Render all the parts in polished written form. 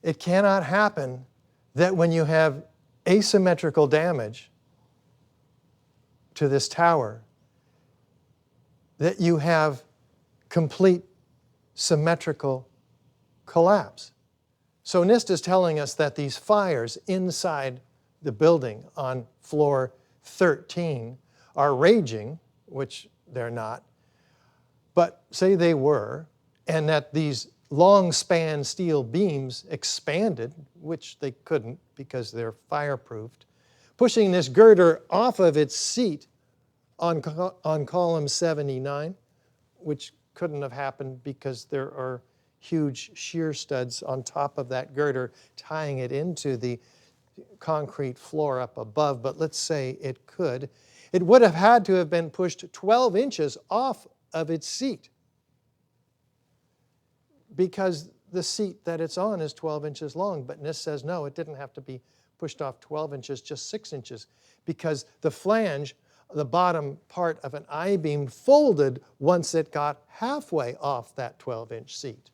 It cannot happen that when you have asymmetrical damage to this tower, that you have complete symmetrical collapse. So NIST is telling us that these fires inside the building on floor 13 are raging, which they're not, but say they were, and that these long span steel beams expanded, which they couldn't because they're fireproofed, pushing this girder off of its seat on column 79, which couldn't have happened because there are huge shear studs on top of that girder tying it into the concrete floor up above, but let's say it could. It would have had to have been pushed 12 inches off of its seat because the seat that it's on is 12 inches long, but NIST says no, it didn't have to be pushed off 12 inches, just 6 inches, because the flange, the bottom part of an I-beam, folded once it got halfway off that 12-inch seat.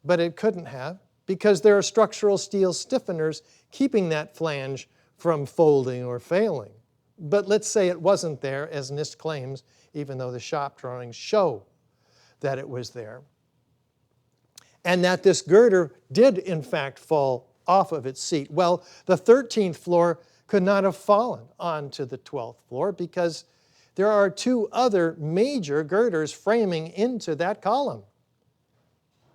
But it couldn't have, because there are structural steel stiffeners keeping that flange from folding or failing. But let's say it wasn't there, as NIST claims, even though the shop drawings show that it was there, and that this girder did in fact fall off of its seat. Well, the 13th floor could not have fallen onto the 12th floor because there are two other major girders framing into that column.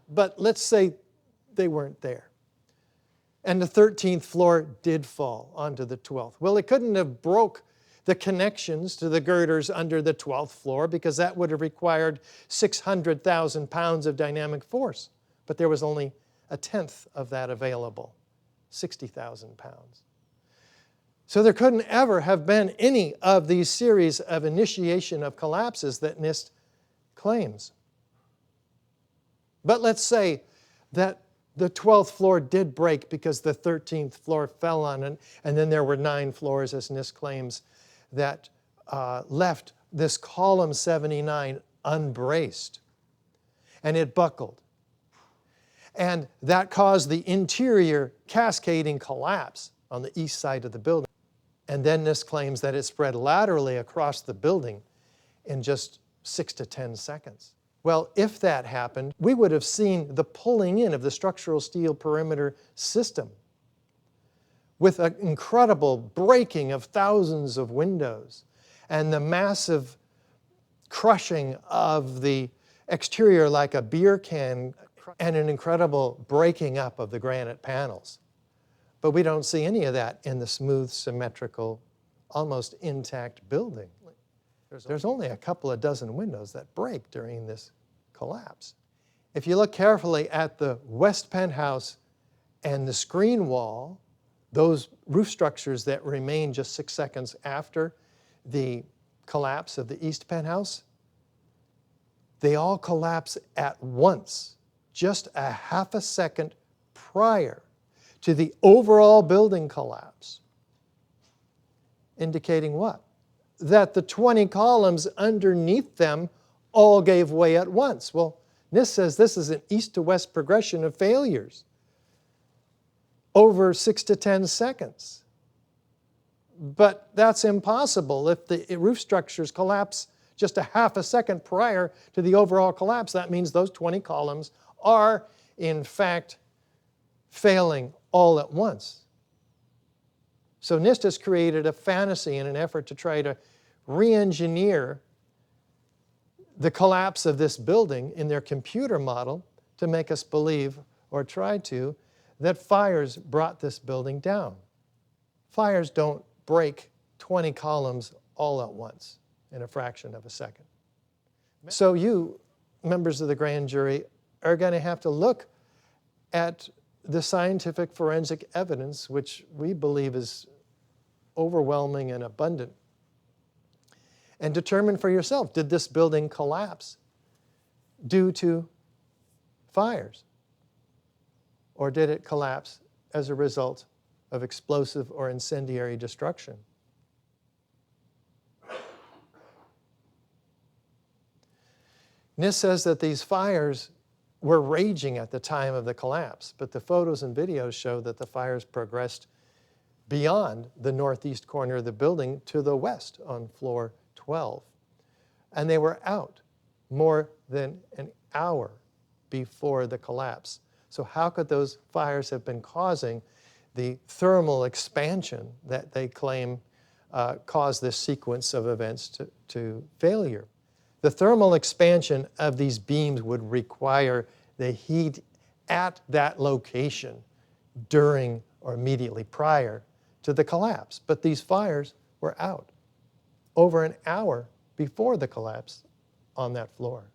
But let's say they weren't there, and the 13th floor did fall onto the 12th. Well, it couldn't have broke the connections to the girders under the 12th floor because that would have required 600,000 pounds of dynamic force. But there was only a tenth of that available, 60,000 pounds. So there couldn't ever have been any of these series of initiation of collapses that NIST claims. But let's say that the 12th floor did break because the 13th floor fell on it, and then there were 9 floors, as NIST claims, that left this column 79 unbraced, and it buckled. And that caused the interior cascading collapse on the east side of the building. And then NIST claims that it spread laterally across the building in just 6 to 10 seconds. Well, if that happened, we would have seen the pulling in of the structural steel perimeter system with an incredible breaking of thousands of windows and the massive crushing of the exterior like a beer can and an incredible breaking up of the granite panels. But we don't see any of that in the smooth, symmetrical, almost intact building. There's only a couple of dozen windows that break during this collapse. If you look carefully at the west penthouse and the screen wall, those roof structures that remain just 6 seconds after the collapse of the east penthouse, they all collapse at once, just a half a second prior to the overall building collapse. Indicating what? That the 20 columns underneath them all gave way at once. Well, NIST says this is an east to west progression of failures over 6 to 10 seconds. But that's impossible. If the roof structures collapse just a half a second prior to the overall collapse, that means those 20 columns are, in fact, failing all at once. So NIST has created a fantasy in an effort to try to re-engineer the collapse of this building in their computer model to make us believe, or try to, that fires brought this building down. Fires don't break 20 columns all at once in a fraction of a second. So you, members of the grand jury, are going to have to look at the scientific forensic evidence, which we believe is overwhelming and abundant, and determine for yourself, did this building collapse due to fires? Or did it collapse as a result of explosive or incendiary destruction? NIST says that these fires were raging at the time of the collapse, but the photos and videos show that the fires progressed beyond the northeast corner of the building to the west on floor 12. And they were out more than an hour before the collapse. So how could those fires have been causing the thermal expansion that they claim caused this sequence of events to failure? The thermal expansion of these beams would require the heat at that location during or immediately prior to the collapse. But these fires were out over an hour before the collapse on that floor.